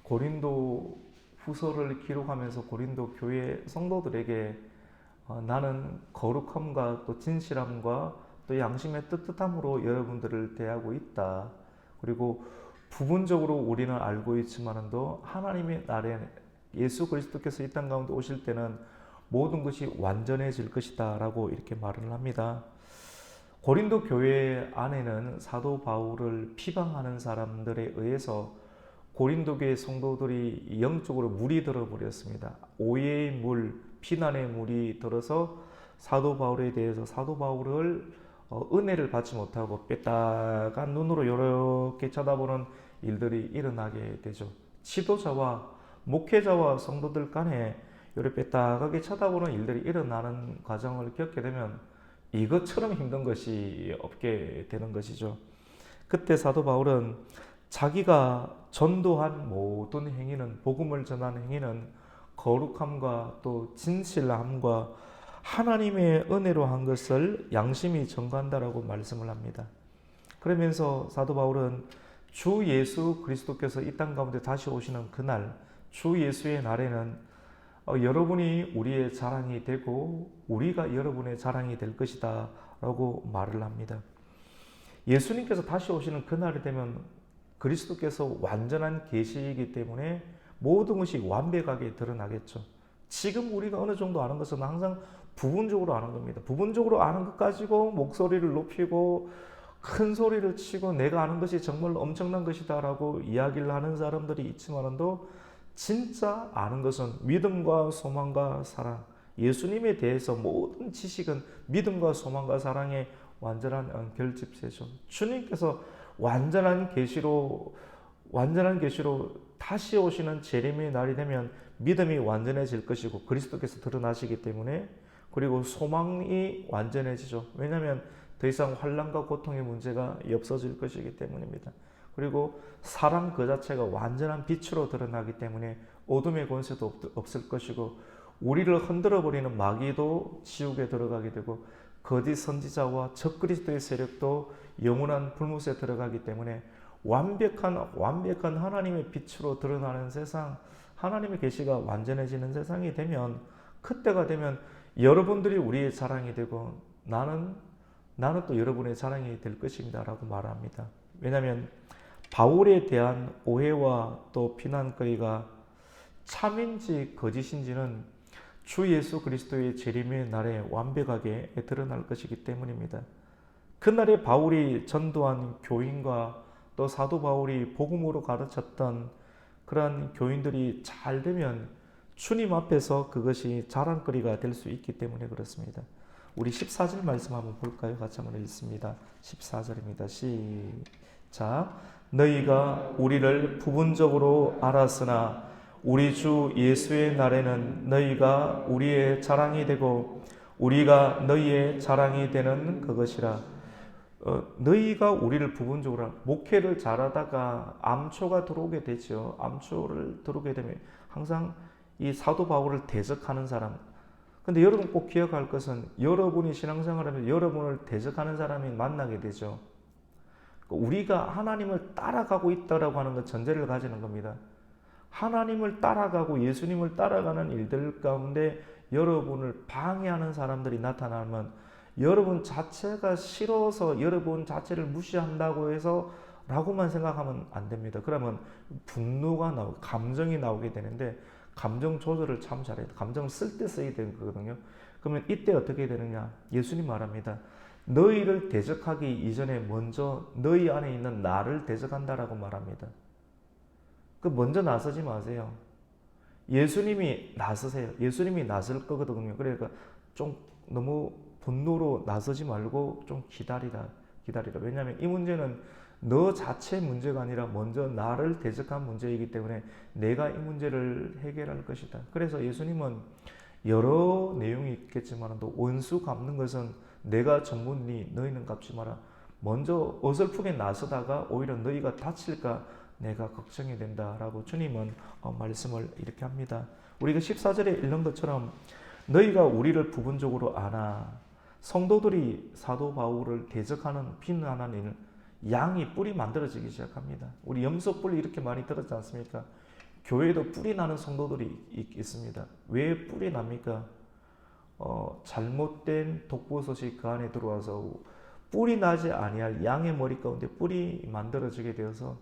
고린도 후서를 기록하면서 고린도 교회 성도들에게 나는 거룩함과 또 진실함과 또 양심의 뜨뜻함으로 여러분들을 대하고 있다. 그리고 부분적으로 우리는 알고 있지만도 하나님의 날에 예수 그리스도께서 이 땅 가운데 오실 때는 모든 것이 완전해질 것이다 라고 이렇게 말을 합니다. 고린도 교회 안에는 사도 바울을 피방하는 사람들에 의해서 고린도 교회 성도들이 영적으로 물이 들어버렸습니다. 오해의 물, 비난의 물이 들어서 사도 바울에 대해서 사도 바울을 은혜를 받지 못하고 뺐다가 눈으로 이렇게 쳐다보는 일들이 일어나게 되죠. 지도자와 목회자와 성도들 간에 이렇게 뺐다하게 쳐다보는 일들이 일어나는 과정을 겪게 되면 이것처럼 힘든 것이 없게 되는 것이죠. 그때 사도 바울은 자기가 전도한 모든 행위는, 복음을 전하는 행위는 거룩함과 또 진실함과 하나님의 은혜로 한 것을 양심이 전가한다라고 말씀을 합니다. 그러면서 사도 바울은 주 예수 그리스도께서 이 땅 가운데 다시 오시는 그날, 주 예수의 날에는 여러분이 우리의 자랑이 되고 우리가 여러분의 자랑이 될 것이다 라고 말을 합니다. 예수님께서 다시 오시는 그날이 되면 그리스도께서 완전한 계시이기 때문에 모든 것이 완벽하게 드러나겠죠. 지금 우리가 어느 정도 아는 것은 항상 부분적으로 아는 겁니다. 부분적으로 아는 것 가지고 목소리를 높이고 큰 소리를 치고 내가 아는 것이 정말 엄청난 것이다 라고 이야기를 하는 사람들이 있지만도 진짜 아는 것은 믿음과 소망과 사랑, 예수님에 대해서 모든 지식은 믿음과 소망과 사랑의 완전한 결집체죠. 주님께서 완전한 계시로 다시 오시는 재림의 날이 되면 믿음이 완전해질 것이고 그리스도께서 드러나시기 때문에, 그리고 소망이 완전해지죠. 왜냐하면 더 이상 환난과 고통의 문제가 없어질 것이기 때문입니다. 그리고 사랑 그 자체가 완전한 빛으로 드러나기 때문에 어둠의 권세도 없을 것이고 우리를 흔들어버리는 마귀도 지옥에 들어가게 되고 거짓 선지자와 적그리스도의 세력도 영원한 불못에 들어가기 때문에 완벽한 하나님의 빛으로 드러나는 세상, 하나님의 계시가 완전해지는 세상이 되면, 그때가 되면 여러분들이 우리의 자랑이 되고 나는 또 여러분의 자랑이 될 것입니다 라고 말합니다. 왜냐하면 바울에 대한 오해와 또 비난거리가 참인지 거짓인지는 주 예수 그리스도의 재림의 날에 완벽하게 드러날 것이기 때문입니다. 그날에 바울이 전도한 교인과 또 사도 바울이 복음으로 가르쳤던 그러한 교인들이 잘 되면 주님 앞에서 그것이 자랑거리가 될 수 있기 때문에 그렇습니다. 우리 14절 말씀 한번 볼까요? 같이 한번 읽습니다. 14절입니다. 시작. 너희가 우리를 부분적으로 알았으나 우리 주 예수의 날에는 너희가 우리의 자랑이 되고 우리가 너희의 자랑이 되는 그것이라. 너희가 우리를 부분적으로, 목회를 잘하다가 암초가 들어오게 되죠. 암초를 들어오게 되면 항상 이 사도 바울을 대적하는 사람. 근데 여러분 꼭 기억할 것은 여러분이 신앙생활하면 여러분을 대적하는 사람이 만나게 되죠. 우리가 하나님을 따라가고 있다라고 하는 것 전제를 가지는 겁니다. 하나님을 따라가고 예수님을 따라가는 일들 가운데 여러분을 방해하는 사람들이 나타나면 여러분 자체가 싫어서 여러분 자체를 무시한다고 해서 라고만 생각하면 안 됩니다. 그러면 분노가 나오고 감정이 나오게 되는데 감정 조절을 참 잘해야 돼요. 감정을 쓸 때 써야 되는 거거든요. 그러면 이때 어떻게 되느냐? 예수님 말합니다. 너희를 대적하기 이전에 먼저 너희 안에 있는 나를 대적한다라고 말합니다. 그 먼저 나서지 마세요. 예수님이 나서세요. 예수님이 나설 거거든요. 그러니까 좀 너무 분노로 나서지 말고 좀 기다리라. 왜냐하면 이 문제는 너 자체 문제가 아니라 먼저 나를 대적한 문제이기 때문에 내가 이 문제를 해결할 것이다. 그래서 예수님은 여러 내용이 있겠지만 또 원수 갚는 것은 내가 전문니 너희는 갚지 마라. 먼저 어설프게 나서다가 오히려 너희가 다칠까 내가 걱정이 된다라고 주님은 말씀을 이렇게 합니다. 우리가 14절에 읽는 것처럼 너희가 우리를 부분적으로 아나. 성도들이 사도 바울을 대적하는 비난하는 양이 뿔이 만들어지기 시작합니다. 우리 염소 뿔이 이렇게 많이 들었지 않습니까? 교회에도 뿔이 나는 성도들이 있습니다. 왜 뿔이 납니까? 잘못된 독버섯이 그 안에 들어와서 뿔이 나지 아니할 양의 머리 가운데 뿔이 만들어지게 되어서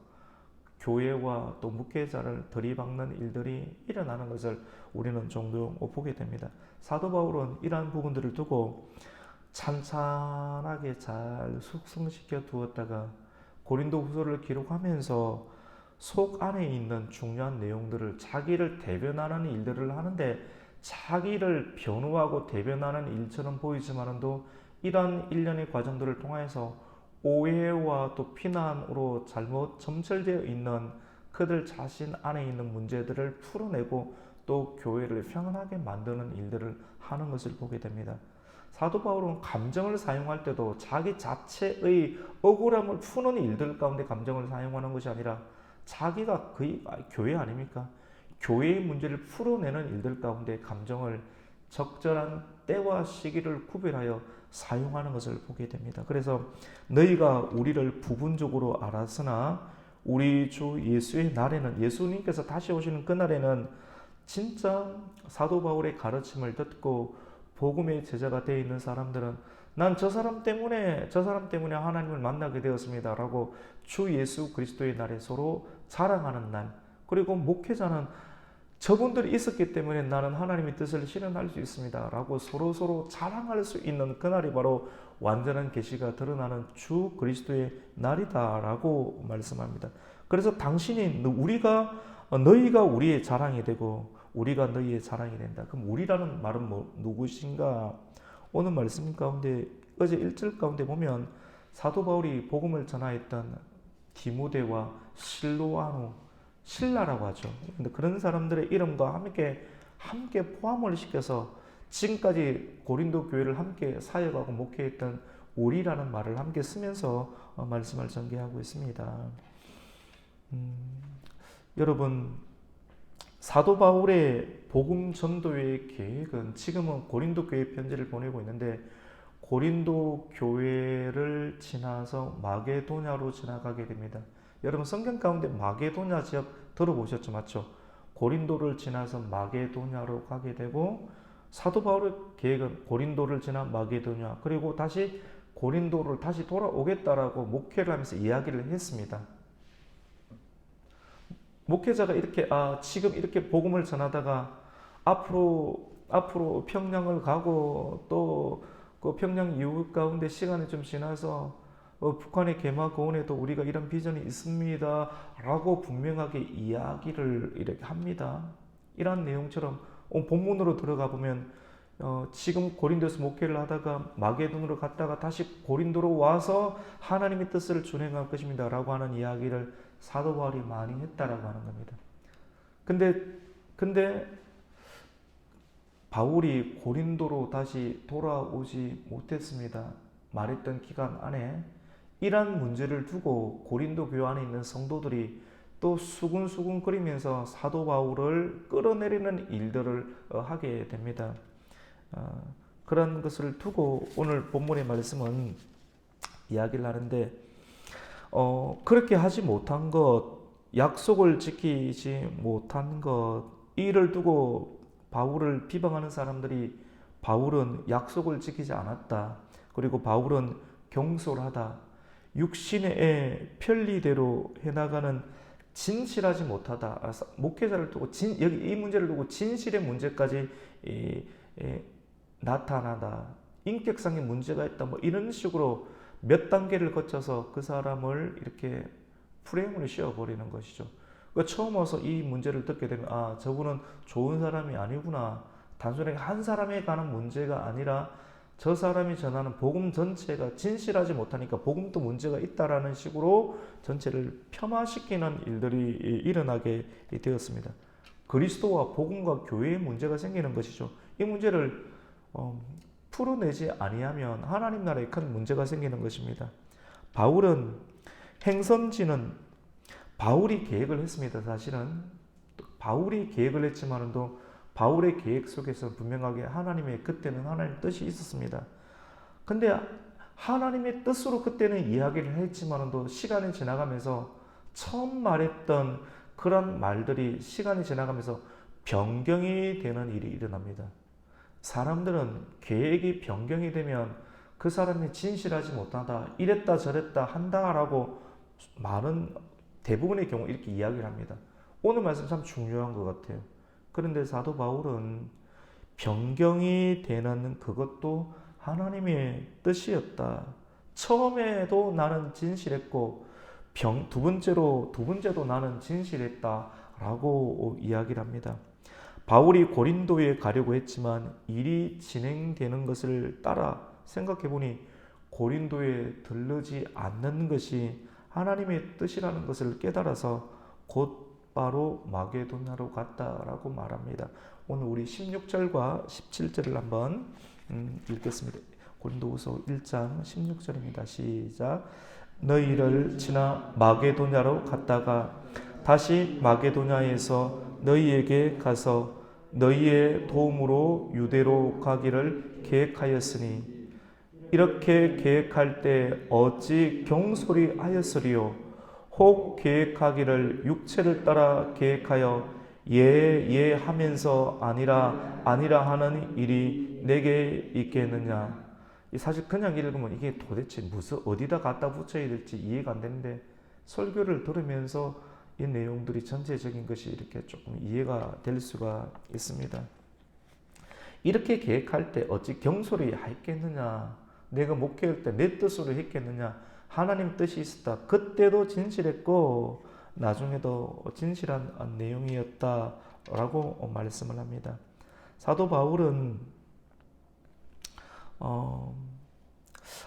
교회와 또 목회자를 들이박는 일들이 일어나는 것을 우리는 종종 보게 됩니다. 사도 바울은 이러한 부분들을 두고 찬찬하게 잘 숙성시켜 두었다가 고린도 후서를 기록하면서 속 안에 있는 중요한 내용들을 자기를 대변하는 일들을 하는데 자기를 변호하고 대변하는 일처럼 보이지만도 이러한 일련의 과정들을 통해서 오해와 또 피난으로 잘못 점철되어 있는 그들 자신 안에 있는 문제들을 풀어내고 또 교회를 평안하게 만드는 일들을 하는 것을 보게 됩니다. 사도 바울은 감정을 사용할 때도 자기 자체의 억울함을 푸는 일들 가운데 감정을 사용하는 것이 아니라 자기가 교회 아닙니까? 교회의 문제를 풀어내는 일들 가운데 감정을 적절한 때와 시기를 구별하여 사용하는 것을 보게 됩니다. 그래서 너희가 우리를 부분적으로 알았으나 우리 주 예수의 날에는, 예수님께서 다시 오시는 그날에는 진짜 사도 바울의 가르침을 듣고 복음의 제자가 되어 있는 사람들은 난 저 사람 때문에 하나님을 만나게 되었습니다 라고 주 예수 그리스도의 날에 서로 자랑하는 날, 그리고 목회자는 저분들이 있었기 때문에 나는 하나님의 뜻을 실현할 수 있습니다 라고 서로 자랑할 수 있는 그날이 바로 완전한 계시가 드러나는 주 그리스도의 날이다 라고 말씀합니다. 그래서 너희가 우리의 자랑이 되고 우리가 너희의 자랑이 된다. 그럼 우리라는 말은 누구신가? 오늘 말씀 가운데 어제 1절 가운데 보면 사도 바울이 복음을 전하였던 디모데와 실로아노, 신라라고 하죠. 근데 그런 사람들의 이름과 함께 포함을 시켜서 지금까지 고린도 교회를 함께 사역하고 목회했던 우리라는 말을 함께 쓰면서 말씀을 전개하고 있습니다. 여러분, 사도 바울의 복음 전도의 계획은 지금은 고린도 교회 편지를 보내고 있는데 고린도 교회를 지나서 마게도냐로 지나가게 됩니다. 여러분 성경 가운데 마게도냐 지역 들어보셨죠? 맞죠? 고린도를 지나서 마게도냐로 가게 되고 사도 바울의 계획은 고린도를 지나 마게도냐 그리고 다시 고린도를 다시 돌아오겠다라고 목회를 하면서 이야기를 했습니다. 목회자가 지금 이렇게 복음을 전하다가 앞으로 평양을 가고 또 그 평양 이후 가운데 시간이 좀 지나서 북한의 개마고원에도 우리가 이런 비전이 있습니다 라고 분명하게 이야기를 이렇게 합니다. 이런 내용처럼 본문으로 들어가 보면 지금 고린도에서 목회를 하다가 마게도냐로 갔다가 다시 고린도로 와서 하나님의 뜻을 준행할 것입니다 라고 하는 이야기를 사도 바울이 많이 했다라고 하는 겁니다. 근데 바울이 고린도로 다시 돌아오지 못했습니다. 말했던 기간 안에 이러한 문제를 두고 고린도 교회 안에 있는 성도들이 또 수군수군거리면서 사도 바울을 끌어내리는 일들을 하게 됩니다. 그런 것을 두고 오늘 본문의 말씀은 이야기를 하는데 그렇게 하지 못한 것, 약속을 지키지 못한 것, 이를 두고 바울을 비방하는 사람들이 바울은 약속을 지키지 않았다. 그리고 바울은 경솔하다. 육신의 편리대로 해나가는 진실하지 못하다. 목회자를 두고 여기 이 문제를 두고 진실의 문제까지 나타나다. 인격상의 문제가 있다. 이런 식으로 몇 단계를 거쳐서 그 사람을 이렇게 프레임을 씌워버리는 것이죠. 처음 와서 이 문제를 듣게 되면 저분은 좋은 사람이 아니구나. 단순히 한 사람에 관한 문제가 아니라 저 사람이 전하는 복음 전체가 진실하지 못하니까 복음도 문제가 있다라는 식으로 전체를 폄하시키는 일들이 일어나게 되었습니다. 그리스도와 복음과 교회에 문제가 생기는 것이죠. 이 문제를 풀어내지 아니하면 하나님 나라에 큰 문제가 생기는 것입니다. 바울은 행선지는 바울이 계획을 했습니다. 사실은 바울이 계획을 했지만도 바울의 계획 속에서 분명하게 그때는 하나님의 뜻이 있었습니다. 근데 하나님의 뜻으로 그때는 이야기를 했지만도 시간이 지나가면서 처음 말했던 그런 말들이 시간이 지나가면서 변경이 되는 일이 일어납니다. 사람들은 계획이 변경이 되면 그 사람이 진실하지 못하다, 이랬다 저랬다 한다라고 많은 대부분의 경우 이렇게 이야기를 합니다. 오늘 말씀 참 중요한 것 같아요. 그런데 사도 바울은 변경이 되는 그것도 하나님의 뜻이었다. 처음에도 나는 진실했고 두 번째도 나는 진실했다라고 이야기를 합니다. 바울이 고린도에 가려고 했지만 일이 진행되는 것을 따라 생각해 보니 고린도에 들르지 않는 것이 하나님의 뜻이라는 것을 깨달아서 곧바로 마게도냐로 갔다라고 말합니다. 오늘 우리 16절과 17절을 한번 읽겠습니다. 고린도후서 1장 16절입니다. 시작. 너희를 지나 마게도냐로 갔다가 다시 마게도냐에서 너희에게 가서 너희의 도움으로 유대로 가기를 계획하였으니 이렇게 계획할 때 어찌 경솔히 하였으리요. 혹 계획하기를 육체를 따라 계획하여 예 하면서 아니라 하는 일이 내게 있겠느냐. 사실 그냥 읽으면 이게 도대체 어디다 갖다 붙여야 될지 이해가 안 되는데, 설교를 들으면서 이 내용들이 전체적인 것이 이렇게 조금 이해가 될 수가 있습니다. 이렇게 계획할 때 어찌 경솔히 했겠느냐. 내가 목회할 때 내 뜻으로 했겠느냐. 하나님 뜻이 있었다. 그때도 진실했고 나중에도 진실한 내용이었다라고 말씀을 합니다. 사도 바울은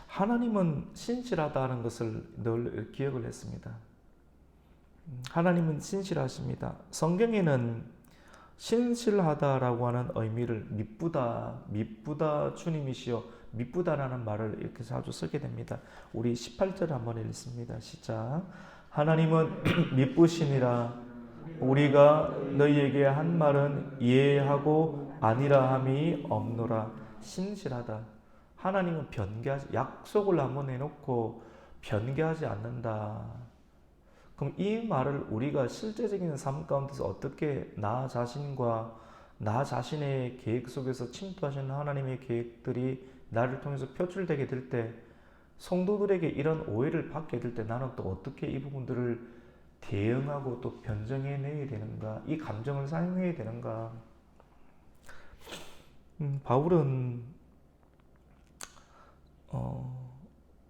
하나님은 신실하다는 것을 늘 기억을 했습니다. 하나님은 신실하십니다. 성경에는 신실하다라고 하는 의미를 미쁘다 주님이시여 미쁘다라는 말을 이렇게 자주 쓰게 됩니다. 우리 18절 한번 읽습니다. 시작. 하나님은 미쁘시니라. 우리가 너희에게 한 말은 이해하고 아니라 함이 없노라. 신실하다. 하나님은 약속을 한번 해놓고 변개하지 않는다. 그럼 이 말을 우리가 실제적인 삶 가운데서 어떻게 나 자신과 나 자신의 계획 속에서 침투하시는 하나님의 계획들이 나를 통해서 표출되게 될 때, 성도들에게 이런 오해를 받게 될 때 나는 또 어떻게 이 부분들을 대응하고 또 변정해내야 되는가, 이 감정을 사용해야 되는가. 바울은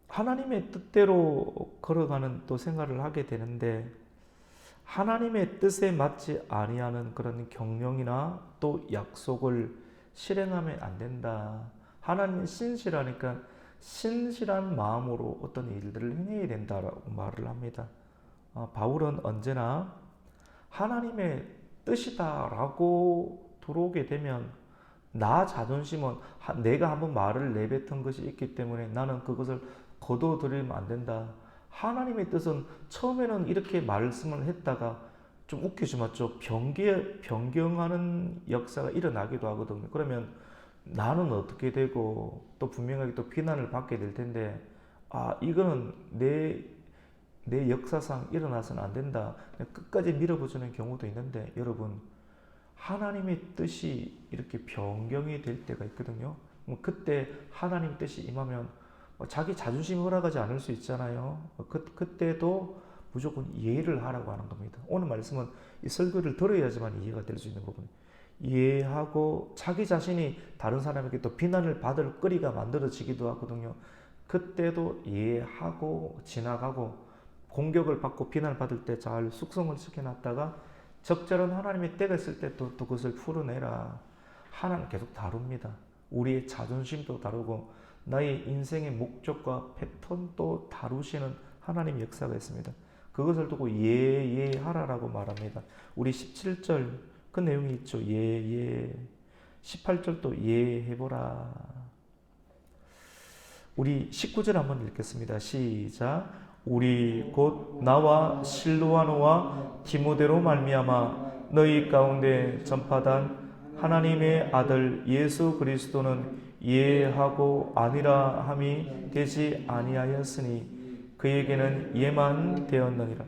하나님의 뜻대로 걸어가는 또 생활을 하게 되는데, 하나님의 뜻에 맞지 아니하는 그런 경영이나 또 약속을 실행하면 안 된다. 하나님은 신실하니까 신실한 마음으로 어떤 일들을 행해야 된다라고 말을 합니다. 바울은 언제나 하나님의 뜻이다라고 들어오게 되면 나 자존심은 내가 한번 말을 내뱉은 것이 있기 때문에 나는 그것을 거둬들이면 안 된다. 하나님의 뜻은 처음에는 이렇게 말씀을 했다가 좀 웃기지 맞죠? 변경하는 역사가 일어나기도 하거든요. 그러면 나는 어떻게 되고 또 분명하게 또 비난을 받게 될 텐데, 이거는 내 역사상 일어나서는 안 된다. 끝까지 밀어붙이는 경우도 있는데, 여러분, 하나님의 뜻이 이렇게 변경이 될 때가 있거든요. 그때 하나님의 뜻이 임하면 자기 자존심이 허락하지 않을 수 있잖아요. 그때도 무조건 이해를 하라고 하는 겁니다. 오늘 말씀은 이 설교를 들어야지만 이해가 될 수 있는 부분. 이해하고 자기 자신이 다른 사람에게 또 비난을 받을 거리가 만들어지기도 하거든요. 그때도 이해하고 지나가고, 공격을 받고 비난을 받을 때 잘 숙성을 시켜놨다가 적절한 하나님의 때가 있을 때 또 그것을 풀어내라. 하나님 계속 다룹니다. 우리의 자존심도 다루고 나의 인생의 목적과 패턴도 다루시는 하나님의 역사가 있습니다. 그것을 두고 예하라라고 말합니다. 우리 17절 그 내용이 있죠. 18절도 예해보라. 우리 19절 한번 읽겠습니다. 시작. 우리 곧 나와 실로아노와 디모데로 말미암아 너희 가운데 전파단 하나님의 아들 예수 그리스도는 예하고 아니라 함이 되지 아니하였으니 그에게는 예만 되었느니라.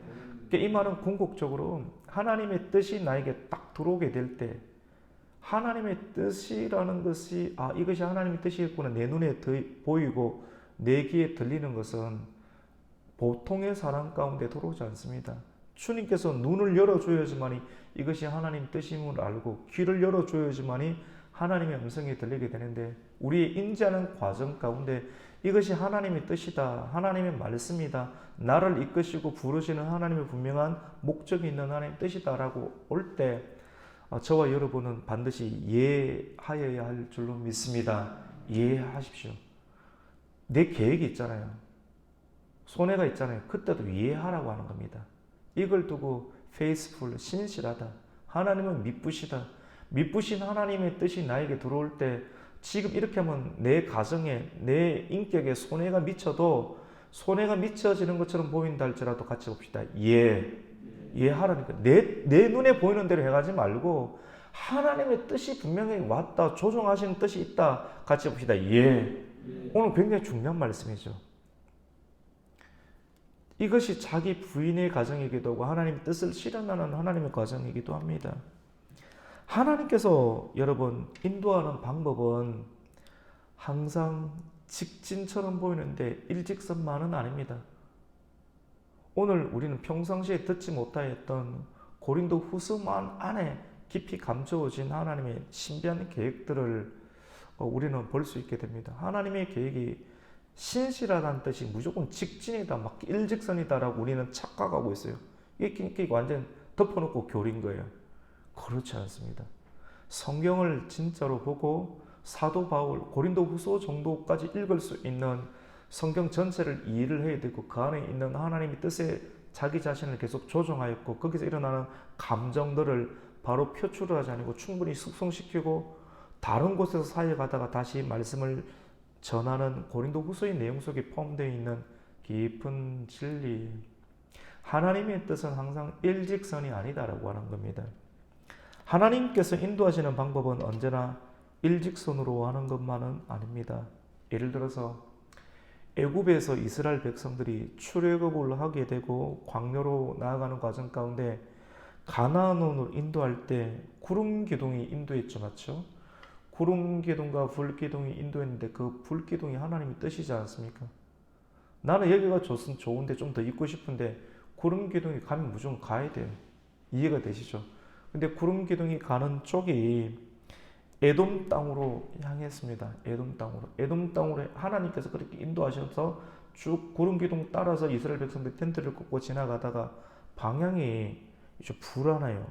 이 말은 궁극적으로 하나님의 뜻이 나에게 딱 들어오게 될 때, 하나님의 뜻이라는 것이 이것이 하나님의 뜻이겠구나 내 눈에 보이고 내 귀에 들리는 것은 보통의 사람 가운데 들어오지 않습니다. 주님께서 눈을 열어줘야지만이 이것이 하나님 뜻임을 알고 귀를 열어줘야지만이 하나님의 음성이 들리게 되는데, 우리의 인지하는 과정 가운데 이것이 하나님의 뜻이다, 하나님의 말씀이다, 나를 이끄시고 부르시는 하나님의 분명한 목적이 있는 하나님의 뜻이다라고 올 때 저와 여러분은 반드시 이해하여야 할 줄로 믿습니다. 이해하십시오. 내 계획이 있잖아요. 손해가 있잖아요. 그때도 이해하라고 하는 겁니다. 이걸 두고 faithful, 신실하다, 하나님은 미쁘시다, 미쁘신 하나님의 뜻이 나에게 들어올 때 지금 이렇게 하면 내 가정에 내 인격에 손해가 미쳐도 손해가 미쳐지는 것처럼 보인다 할지라도 같이 봅시다. 이해하라니까. 내 눈에 보이는 대로 해가지 말고 하나님의 뜻이 분명히 왔다, 조정하시는 뜻이 있다, 같이 봅시다. 오늘 굉장히 중요한 말씀이죠. 이것이 자기 부인의 가정이기도 하고 하나님의 뜻을 실현하는 하나님의 과정이기도 합니다. 하나님께서 여러분 인도하는 방법은 항상 직진처럼 보이는데 일직선만은 아닙니다. 오늘 우리는 평상시에 듣지 못하였던 고린도 후서만 안에 깊이 감추어진 하나님의 신비한 계획들을 우리는 볼 수 있게 됩니다. 하나님의 계획이 신실하다는 뜻이 무조건 직진이다, 막 일직선이다라고 우리는 착각하고 있어요. 이게 완전 덮어놓고 교리인 거예요. 그렇지 않습니다. 성경을 진짜로 보고 사도 바울 고린도 후서 정도까지 읽을 수 있는 성경 전체를 이해를 해야 되고 그 안에 있는 하나님의 뜻에 자기 자신을 계속 조정하였고 거기서 일어나는 감정들을 바로 표출하지 않고 충분히 숙성시키고 다른 곳에서 사역하다가 다시 말씀을 전하는 고린도 후서의 내용 속에 포함되어 있는 깊은 진리, 하나님의 뜻은 항상 일직선이 아니다라고 하는 겁니다. 하나님께서 인도하시는 방법은 언제나 일직선으로 하는 것만은 아닙니다. 예를 들어서 애굽에서 이스라엘 백성들이 출애굽을 하게 되고 광야로 나아가는 과정 가운데 가나안으로 인도할 때 구름 기둥이 인도했죠, 맞죠? 구름 기둥과 불 기둥이 인도했는데 그 불 기둥이 하나님의 뜻이지 않습니까? 나는 여기가 좋은데 좀 더 있고 싶은데 구름 기둥이 가면 무조건 가야 돼요. 이해가 되시죠? 근데 구름 기둥이 가는 쪽이 에돔 땅으로 향했습니다. 에돔 땅으로 하나님께서 그렇게 인도하셔서 쭉 구름 기둥 따라서 이스라엘 백성들 텐트를 꽂고 지나가다가 방향이 좀 불안해요.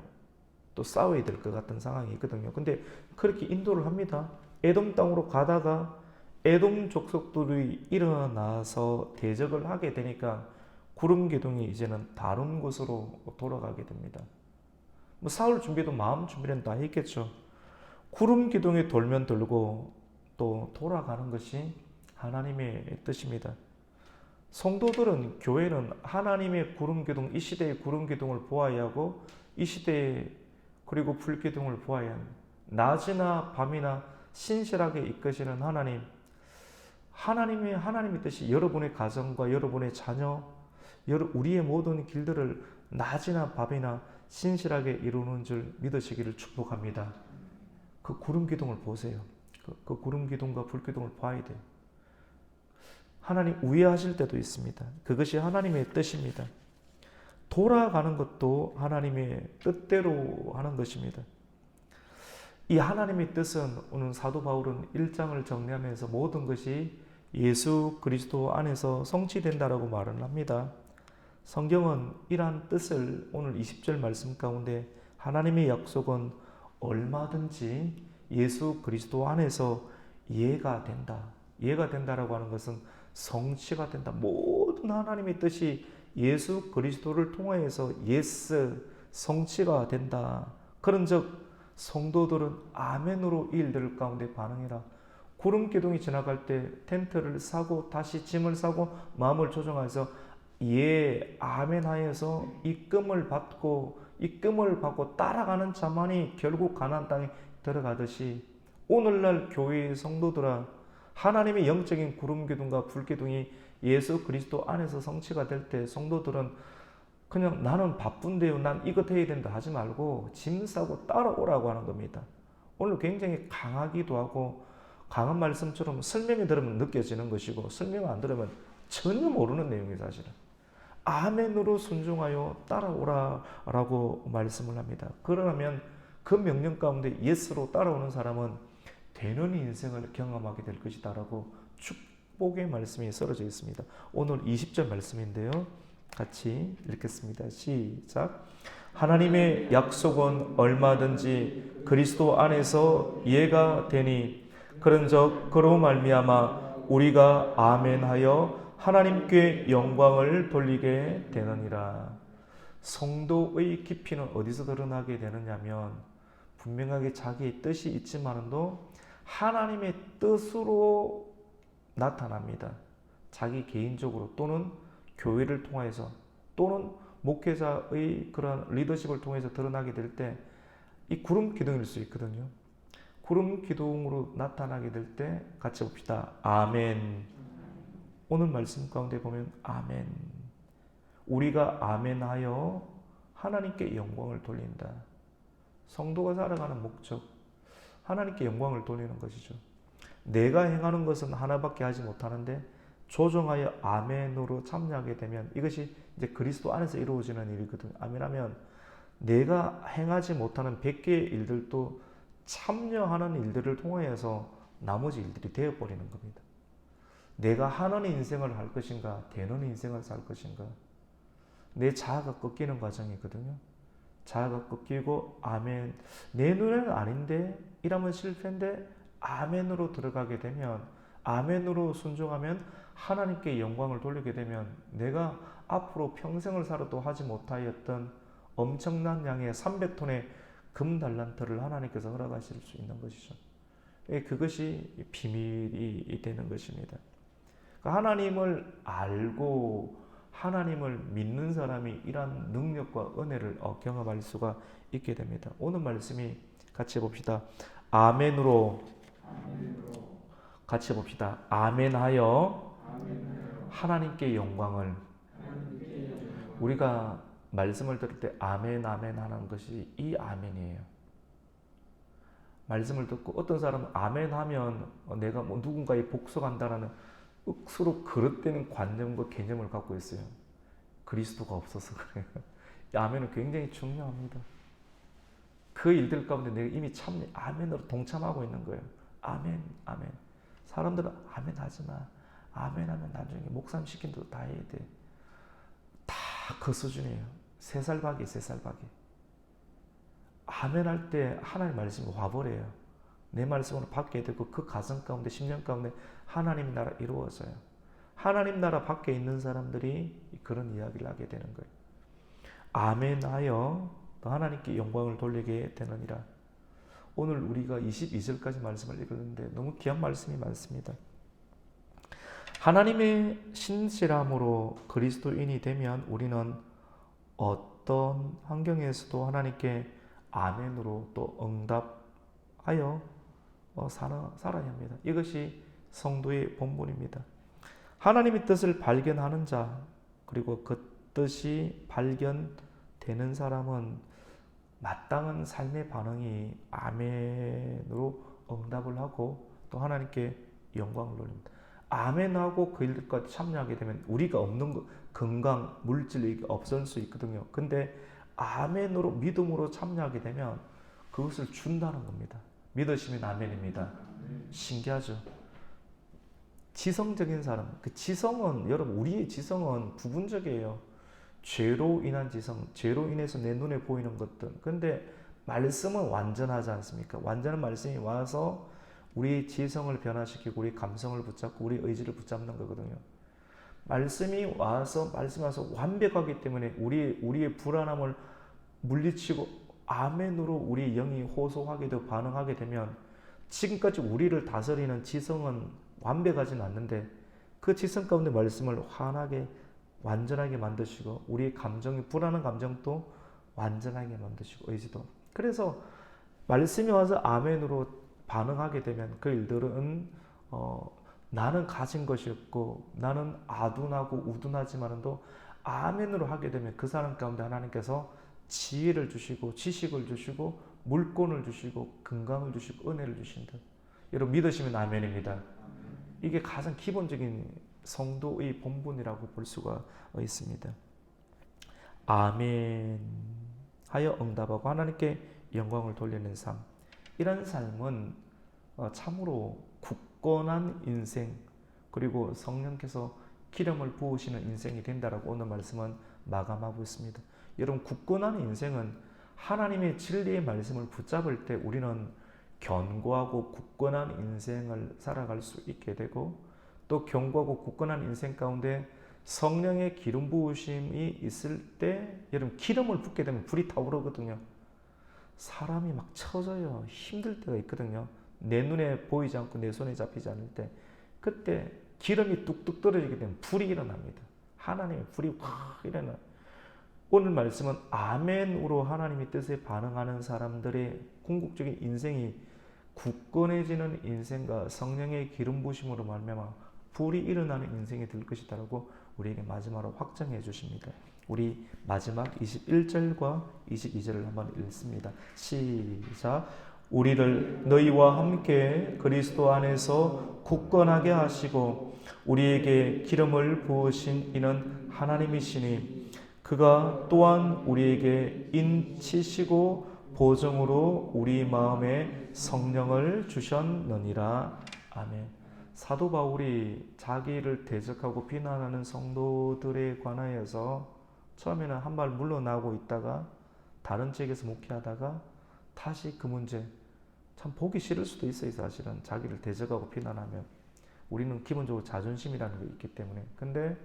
또 싸워야 될 것 같은 상황이 있거든요. 근데 그렇게 인도를 합니다. 에돔 땅으로 가다가 에돔 족속들이 일어나서 대적을 하게 되니까 구름 기둥이 이제는 다른 곳으로 돌아가게 됩니다. 뭐 싸울 준비도 마음 준비는 다 했겠죠. 구름 기둥이 돌면 돌고 또 돌아가는 것이 하나님의 뜻입니다. 성도들은, 교회는 하나님의 구름 기둥, 이 시대의 구름 기둥을 보아야 하고 이 시대의 그리고 불 기둥을 보아야 합니다. 낮이나 밤이나 신실하게 이끄시는 하나님의 뜻이 여러분의 가정과 여러분의 자녀, 우리의 모든 길들을 낮이나 밤이나 신실하게 이루는 줄 믿으시기를 축복합니다. 그 구름 기둥을 보세요. 그 구름 기둥과 불 기둥을 봐야 돼요. 하나님 우회하실 때도 있습니다. 그것이 하나님의 뜻입니다. 돌아가는 것도 하나님의 뜻대로 하는 것입니다. 이 하나님의 뜻은 오늘 사도 바울은 1장을 정리하면서 모든 것이 예수 그리스도 안에서 성취된다라고 말을 합니다. 성경은 이러한 뜻을 오늘 20절 말씀 가운데 하나님의 약속은 얼마든지 예수 그리스도 안에서 이해가 된다. 이해가 된다라고 하는 것은 성취가 된다. 모든 하나님의 뜻이 예수 그리스도를 통하여서 성취가 된다. 그런즉 성도들은 아멘으로 이 일들 가운데 반응해라. 구름 기둥이 지나갈 때 텐트를 사고 다시 짐을 사고 마음을 조정해서 아멘 하여서 이끔을 받고 따라가는 자만이 결국 가나안 땅에 들어가듯이 오늘날 교회의 성도들아, 하나님의 영적인 구름 기둥과 불 기둥이 예수 그리스도 안에서 성취가 될 때 성도들은 그냥 나는 바쁜데요, 난 이것 해야 된다 하지 말고 짐 싸고 따라오라고 하는 겁니다. 오늘 굉장히 강하기도 하고 강한 말씀처럼 설명이 들으면 느껴지는 것이고 설명 안 들으면 전혀 모르는 내용이 사실은. 아멘으로 순종하여 따라오라라고 말씀을 합니다. 그러면 그 명령 가운데 예스로 따라오는 사람은 되는 인생을 경험하게 될 것이다라고 축복의 말씀이 썰어져 있습니다. 오늘 20절 말씀인데요. 같이 읽겠습니다. 시작. 하나님의 약속은 얼마든지 그리스도 안에서 이해가 되니 그런즉 그로 말미암아 우리가 아멘하여 하나님께 영광을 돌리게 되느니라. 성도의 깊이는 어디서 드러나게 되느냐면 분명하게 자기의 뜻이 있지만도 하나님의 뜻으로 나타납니다. 자기 개인적으로 또는 교회를 통해서 또는 목회자의 그런 리더십을 통해서 드러나게 될 때 이 구름 기둥일 수 있거든요. 구름 기둥으로 나타나게 될 때 같이 봅시다. 아멘. 오늘 말씀 가운데 보면 아멘. 우리가 아멘하여 하나님께 영광을 돌린다. 성도가 살아가는 목적, 하나님께 영광을 돌리는 것이죠. 내가 행하는 것은 하나밖에 하지 못하는데 조정하여 아멘으로 참여하게 되면 이것이 이제 그리스도 안에서 이루어지는 일이거든요. 아멘하면 내가 행하지 못하는 100개의 일들도 참여하는 일들을 통해서 나머지 일들이 되어버리는 겁니다. 내가 하는 인생을 할 것인가, 되는 인생을 살 것인가. 내 자아가 꺾이는 과정이거든요. 자아가 꺾이고 아멘, 내 눈에는 아닌데 이러면 실패인데 아멘으로 들어가게 되면, 아멘으로 순종하면 하나님께 영광을 돌리게 되면 내가 앞으로 평생을 살아도 하지 못하였던 엄청난 양의 300톤의 금달란트를 하나님께서 허락하실 수 있는 것이죠. 그것이 비밀이 되는 것입니다. 하나님을 알고 하나님을 믿는 사람이 이러한 능력과 은혜를 경험할 수가 있게 됩니다. 오늘 말씀이 같이 봅시다. 아멘으로 같이 봅시다. 아멘하여 하나님께 영광을. 우리가 말씀을 들을 때 아멘 아멘 하는 것이 이 아멘이에요. 말씀을 듣고 어떤 사람은 아멘 하면 내가 뭐 누군가에 복속한다라는 억수로 그릇되는 관념과 개념을 갖고 있어요. 그리스도가 없어서 그래요. 아멘은 굉장히 중요합니다. 그 일들 가운데 내가 이미 참 아멘으로 동참하고 있는 거예요. 아멘, 아멘. 사람들은 아멘 하지 마. 아멘 하면 나중에 목사님 시킨 대로 다 해야 돼. 다 그 수준이에요. 3살 박이, 3살 박이. 아멘 할 때 하나님 말씀이 와버려요. 내 말씀으로 받게 되고 그 가정 가운데 10년 가운데 하나님 나라 이루어져요. 하나님 나라 밖에 있는 사람들이 그런 이야기를 하게 되는 거예요. 아멘하여 하나님께 영광을 돌리게 되느니라. 오늘 우리가 22절까지 말씀을 읽었는데 너무 귀한 말씀이 많습니다. 하나님의 신실함으로 그리스도인이 되면 우리는 어떤 환경에서도 하나님께 아멘으로 또 응답하여 살아야 합니다. 이것이 성도의 본분입니다. 하나님의 뜻을 발견하는 자, 그리고 그 뜻이 발견되는 사람은 마땅한 삶의 반응이 아멘으로 응답을 하고 또 하나님께 영광을 돌립니다. 아멘하고 그 일들까지 참여하게 되면 우리가 없는 것, 건강, 물질이 없을 수 있거든요. 근데 아멘으로 믿음으로 참여하게 되면 그것을 준다는 겁니다. 믿으시면 아멘입니다. 신기하죠? 지성적인 사람, 그 지성은 여러분 우리의 지성은 부분적이에요. 죄로 인한 지성, 죄로 인해서 내 눈에 보이는 것들. 근데 말씀은 완전하지 않습니까? 완전한 말씀이 와서 우리 지성을 변화시키고 우리 감성을 붙잡고 우리 의지를 붙잡는 거거든요. 말씀이 와서 완벽하기 때문에 우리의 불안함을 물리치고 아멘으로 우리 영이 호소하게 되고 반응하게 되면 지금까지 우리를 다스리는 지성은 완벽하진 않는데 그 지성 가운데 말씀을 환하게 완전하게 만드시고 우리의 감정이 불안한 감정도 완전하게 만드시고 의지도. 그래서 말씀이 와서 아멘으로 반응하게 되면 그 일들은 나는 가진 것이 없고 나는 아둔하고 우둔하지만도 아멘으로 하게 되면 그 사람 가운데 하나님께서 지혜를 주시고 지식을 주시고 물권을 주시고 건강을 주시고 은혜를 주신다. 여러분 믿으시면 아멘입니다. 이게 가장 기본적인 성도의 본분이라고 볼 수가 있습니다. 아멘 하여 응답하고 하나님께 영광을 돌리는 삶. 이런 삶은 참으로 굳건한 인생, 그리고 성령께서 기름을 부으시는 인생이 된다라고 오늘 말씀은 마감하고 있습니다. 여러분, 굳건한 인생은 하나님의 진리의 말씀을 붙잡을 때 우리는 견고하고 굳건한 인생을 살아갈 수 있게 되고, 또 견고하고 굳건한 인생 가운데 성령의 기름 부으심이 있을 때, 여러분 기름을 붓게 되면 불이 타오르거든요. 사람이 막 처져요. 힘들 때가 있거든요. 내 눈에 보이지 않고 내 손에 잡히지 않을 때, 그때 기름이 뚝뚝 떨어지게 되면 불이 일어납니다. 하나님의 불이 확 일어나요. 오늘 말씀은 아멘으로 하나님의 뜻에 반응하는 사람들의 궁극적인 인생이 굳건해지는 인생과 성령의 기름 부으심으로 말미암아 불이 일어나는 인생이 될 것이다라고 우리에게 마지막으로 확정해 주십니다. 우리 마지막 21절과 22절을 한번 읽습니다. 시작. 우리를 너희와 함께 그리스도 안에서 굳건하게 하시고 우리에게 기름을 부으신 이는 하나님이시니 그가 또한 우리에게 인치시고 보증으로 우리 마음에 성령을 주셨느니라. 아멘. 사도 바울이 자기를 대적하고 비난하는 성도들에 관하여서 처음에는 한 발 물러나고 있다가 다른 지역에서 목회하다가 다시 그 문제, 참 보기 싫을 수도 있어요. 사실은 자기를 대적하고 비난하면 우리는 기본적으로 자존심이라는 게 있기 때문에. 근데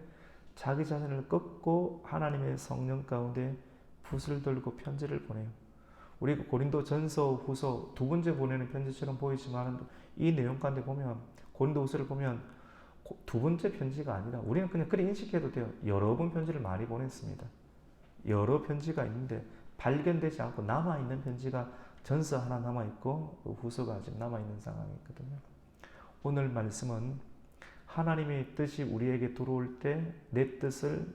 자기 자신을 꺾고 하나님의 성령 가운데 붓을 들고 편지를 보내요. 우리가 고린도 전서 후서 두 번째 보내는 편지처럼 보이지만 이 내용 가운데 보면, 고린도 후서를 보면 두 번째 편지가 아니라 우리는 그냥 그렇게 인식해도 돼요. 여러 번 편지를 많이 보냈습니다. 여러 편지가 있는데 발견되지 않고 남아있는 편지가 전서 하나 남아있고 후서가 아직 남아있는 상황이거든요. 오늘 말씀은 하나님의 뜻이 우리에게 들어올 때 내 뜻을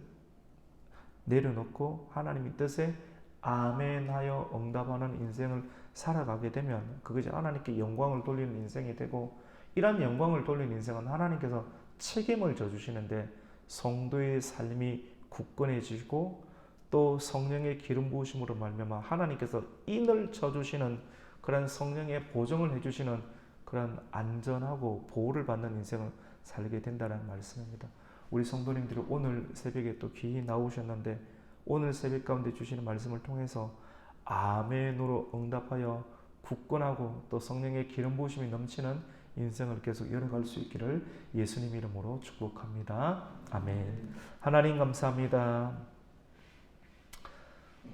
내려놓고 하나님의 뜻에 아멘하여 응답하는 인생을 살아가게 되면 그것이 하나님께 영광을 돌리는 인생이 되고, 이런 영광을 돌리는 인생은 하나님께서 책임을 져주시는데 성도의 삶이 굳건해지고 또 성령의 기름 부으심으로 말미암아 하나님께서 인을 쳐주시는 그런 성령의 보증을 해주시는 그런 안전하고 보호를 받는 인생을 살게 된다는 말씀입니다. 우리 성도님들이 오늘 새벽에 또 귀히 나오셨는데 오늘 새벽 가운데 주시는 말씀을 통해서 아멘으로 응답하여 굳건하고 또 성령의 기름 부으심이 넘치는 인생을 계속 열어갈 수 있기를 예수님 이름으로 축복합니다. 아멘. 하나님 감사합니다.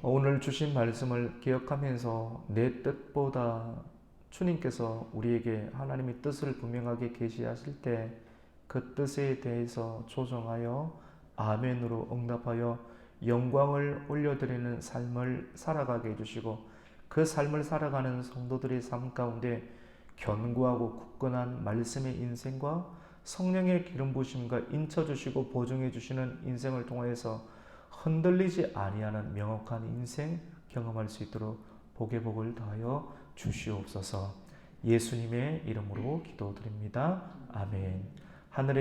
오늘 주신 말씀을 기억하면서 내 뜻보다 주님께서 우리에게 하나님의 뜻을 분명하게 계시하실 때 그 뜻에 대해서 조정하여 아멘으로 응답하여 영광을 올려드리는 삶을 살아가게 해주시고, 그 삶을 살아가는 성도들의 삶 가운데 견고하고 굳건한 말씀의 인생과 성령의 기름 부으심과 인쳐주시고 보증해주시는 인생을 통해서 흔들리지 아니하는 명확한 인생 경험할 수 있도록 복의 복을 다하여 주시옵소서. 예수님의 이름으로 기도드립니다. 아멘. 하늘의